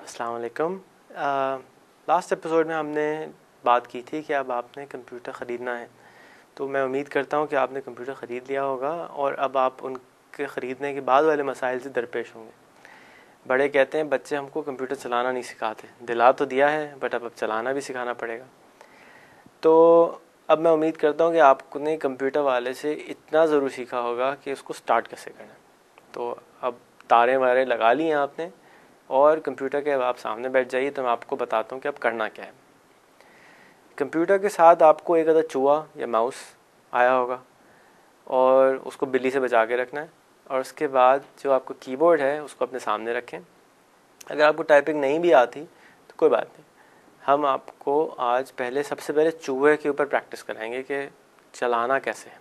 अस्सलाम वालेकुम। Last episode में हमने बात की थी कि अब आपने कंप्यूटर ख़रीदना है, तो मैं उम्मीद करता हूँ कि आपने कंप्यूटर ख़रीद लिया होगा और अब आप उनके ख़रीदने के बाद वाले मसाइल से दरपेश होंगे। बड़े कहते हैं बच्चे हमको कंप्यूटर चलाना नहीं सिखाते, दिला तो दिया है बट अब चलाना भी सिखाना पड़ेगा। तो अब मैं उम्मीद करता हूँ कि आपने कंप्यूटर वाले से इतना ज़रूर सीखा होगा कि उसको स्टार्ट कैसे करना है। तो अब तारे वारे लगा लिए हैं आपने और कंप्यूटर के अब आप सामने बैठ जाइए, तो मैं आपको बताता हूँ कि अब करना क्या है। कंप्यूटर के साथ आपको एक अदर चूहा या माउस आया होगा और उसको बिल्ली से बचा के रखना है, और उसके बाद जो आपको कीबोर्ड है उसको अपने सामने रखें। अगर आपको टाइपिंग नहीं भी आती तो कोई बात नहीं, हम आपको आज सबसे पहले चूहे के ऊपर प्रैक्टिस कराएंगे कि चलाना कैसे है।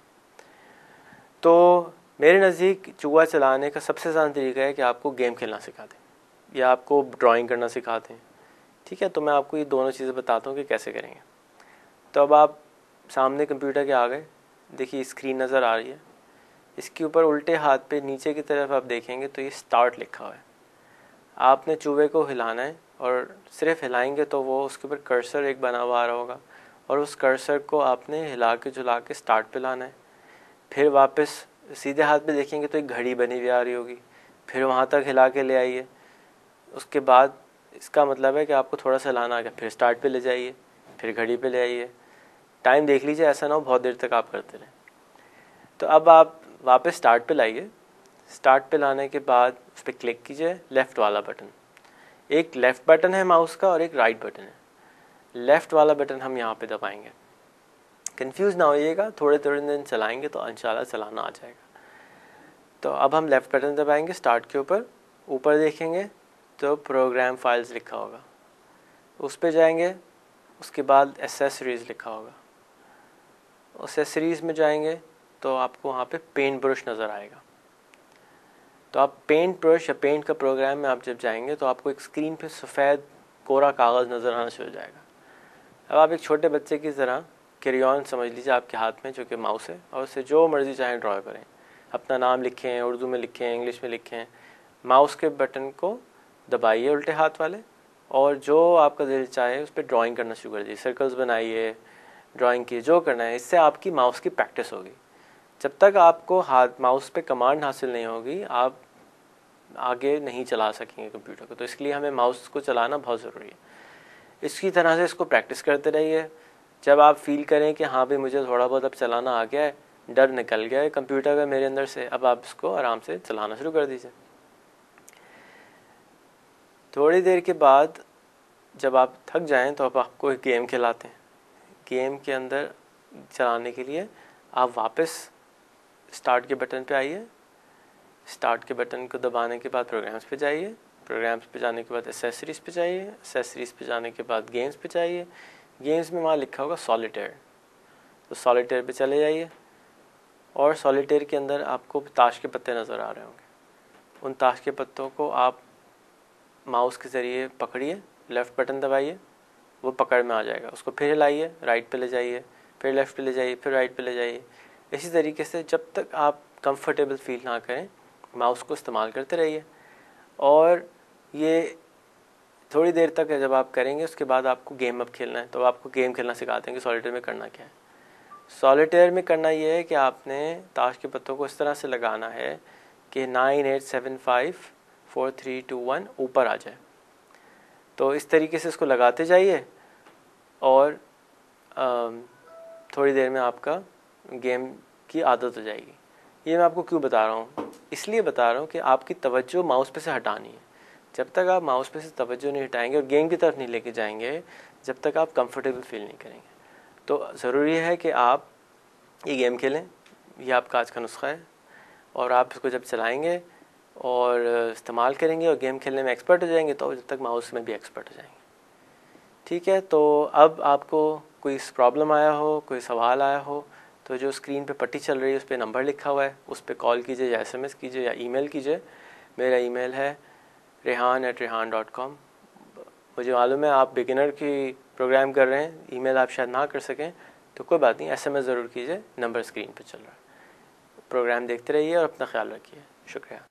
तो मेरे नज़दीक चूहा चलाने का सबसे आसान तरीका है कि आपको गेम खेलना सिखा दें या आपको ड्राइंग करना सिखाते हैं। ठीक है, तो मैं आपको ये दोनों चीज़ें बताता हूँ कि कैसे करेंगे। तो अब आप सामने कंप्यूटर के आ गए, देखिए स्क्रीन नज़र आ रही है, इसके ऊपर उल्टे हाथ पे नीचे की तरफ आप देखेंगे तो ये स्टार्ट लिखा हुआ है। आपने चूहे को हिलाना है और सिर्फ हिलाएंगे तो वो उसके ऊपर कर्सर एक बना हुआ आ रहा होगा और उस कर्सर को आपने हिला के झुला के स्टार्ट पे लाना है। फिर वापस सीधे हाथ पे देखेंगे तो एक घड़ी बनी हुई आ रही होगी, फिर वहाँ तक हिला के ले आइए। उसके बाद इसका मतलब है कि आपको थोड़ा सा लाना आ गया, फिर स्टार्ट पे ले जाइए, फिर घड़ी पे ले आइए। टाइम देख लीजिए, ऐसा ना हो बहुत देर तक आप करते रहें। तो अब आप वापस स्टार्ट पे लाइए। स्टार्ट पे लाने के बाद उस पर क्लिक कीजिए, लेफ़्ट वाला बटन। एक लेफ़्ट बटन है माउस का और एक राइट बटन है। लेफ़्ट वाला बटन हम यहाँ पे दबाएंगे। कंफ्यूज ना होइएगा, थोड़े थोड़े दिन चलाएंगे तो इंशाल्लाह चलाना आ जाएगा। तो अब हम लेफ़्ट बटन दबाएंगे स्टार्ट के ऊपर, ऊपर देखेंगे तो प्रोग्राम फाइल्स लिखा होगा, उस पे जाएंगे। उसके बाद एसेसरीज़ लिखा होगा, एसेसरीज़ में जाएंगे तो आपको वहाँ पे पेंट ब्रश नज़र आएगा। तो आप पेंट ब्रश या पेंट का प्रोग्राम में आप जब जाएंगे तो आपको एक स्क्रीन पे सफ़ेद कोरा कागज़ नज़र आना शुरू हो जाएगा। अब आप एक छोटे बच्चे की तरह क्रेयॉन समझ लीजिए आपके हाथ में, जो कि माउस है, और उससे जो मर्ज़ी चाहें ड्रॉ करें। अपना नाम लिखें, उर्दू में लिखें, इंग्लिश में लिखें। माउस के बटन को दबाइए उल्टे हाथ वाले, और जो आपका दिल चाहे उस पर ड्राइंग करना शुरू कर दीजिए। सर्कल्स बनाइए, ड्राइंग की, जो करना है। इससे आपकी माउस की प्रैक्टिस होगी। जब तक आपको हाथ माउस पे कमांड हासिल नहीं होगी आप आगे नहीं चला सकेंगे कंप्यूटर को। तो इसलिए हमें माउस को चलाना बहुत ज़रूरी है। इसकी तरह से इसको प्रैक्टिस करते रहिए। जब आप फील करें कि हाँ भाई मुझे थोड़ा बहुत अब चलाना आ गया है, डर निकल गया है कंप्यूटर का मेरे अंदर से, अब आप इसको आराम से चलाना शुरू कर दीजिए। थोड़ी देर के बाद जब आप थक जाएं तो अब आपको एक गेम खिलाते हैं। गेम के अंदर चलाने के लिए आप वापस स्टार्ट के बटन पे आइए। स्टार्ट के बटन को दबाने के बाद प्रोग्राम्स पे जाइए। प्रोग्राम्स पे जाने के बाद एसेसरीज़ पे जाइए। एसेसरीज़ पे जाने के बाद गेम्स पे जाइए। गेम्स में वहाँ लिखा होगा सॉलिटेयर, तो सॉलिटेयर पे चले जाइए। और सॉलिटेयर के अंदर आपको ताश के पत्ते नज़र आ रहे होंगे। उन ताश के पत्तों को आप माउस के ज़रिए पकड़िए, लेफ़्ट बटन दबाइए, वो पकड़ में आ जाएगा। उसको फिर हिलाइए, राइट पे ले जाइए, फिर लेफ़्ट पे ले जाइए, फिर राइट पे ले जाइए। इसी तरीके से जब तक आप कंफर्टेबल फील ना करें माउस को इस्तेमाल करते रहिए। और ये थोड़ी देर तक है जब आप करेंगे, उसके बाद आपको गेम अब खेलना है। तो आपको गेम खेलना सिखाते हैं कि सॉलिटेयर में करना क्या है। सॉलिटेयर में करना ये है कि आपने ताश के पत्तों को इस तरह से लगाना है कि 9 8 7 5 4 3 2 1 ऊपर आ जाए। तो इस तरीके से इसको लगाते जाइए और थोड़ी देर में आपका गेम की आदत हो जाएगी। ये मैं आपको क्यों बता रहा हूँ, इसलिए बता रहा हूँ कि आपकी तवज्जो माउस पे से हटानी है। जब तक आप माउस पे से तवज्जो नहीं हटाएंगे और गेम की तरफ नहीं लेके जाएंगे, जब तक आप कंफर्टेबल फील नहीं करेंगे। तो ज़रूरी है कि आप ये गेम खेलें, ये आपका आज का नुस्खा है। और आप इसको जब चलाएंगे और इस्तेमाल करेंगे और गेम खेलने में एक्सपर्ट हो जाएंगे, तो जब तक माउस में भी एक्सपर्ट हो जाएंगे। ठीक है, तो अब आपको कोई प्रॉब्लम आया हो, कोई सवाल आया हो, तो जो स्क्रीन पे पट्टी चल रही है उस पर नंबर लिखा हुआ है, उस पर कॉल कीजिए या SMS कीजिए या ईमेल कीजिए। मेरा ईमेल है rehan@rehan.com। मुझे मालूम है आप बिगिनर की प्रोग्राम कर रहे हैं, ईमेल आप शायद ना कर सकें, तो कोई बात नहीं, SMS ज़रूर कीजिए। नंबर स्क्रीन पर चल रहा है। प्रोग्राम देखते रहिए और अपना ख्याल रखिए। शुक्रिया।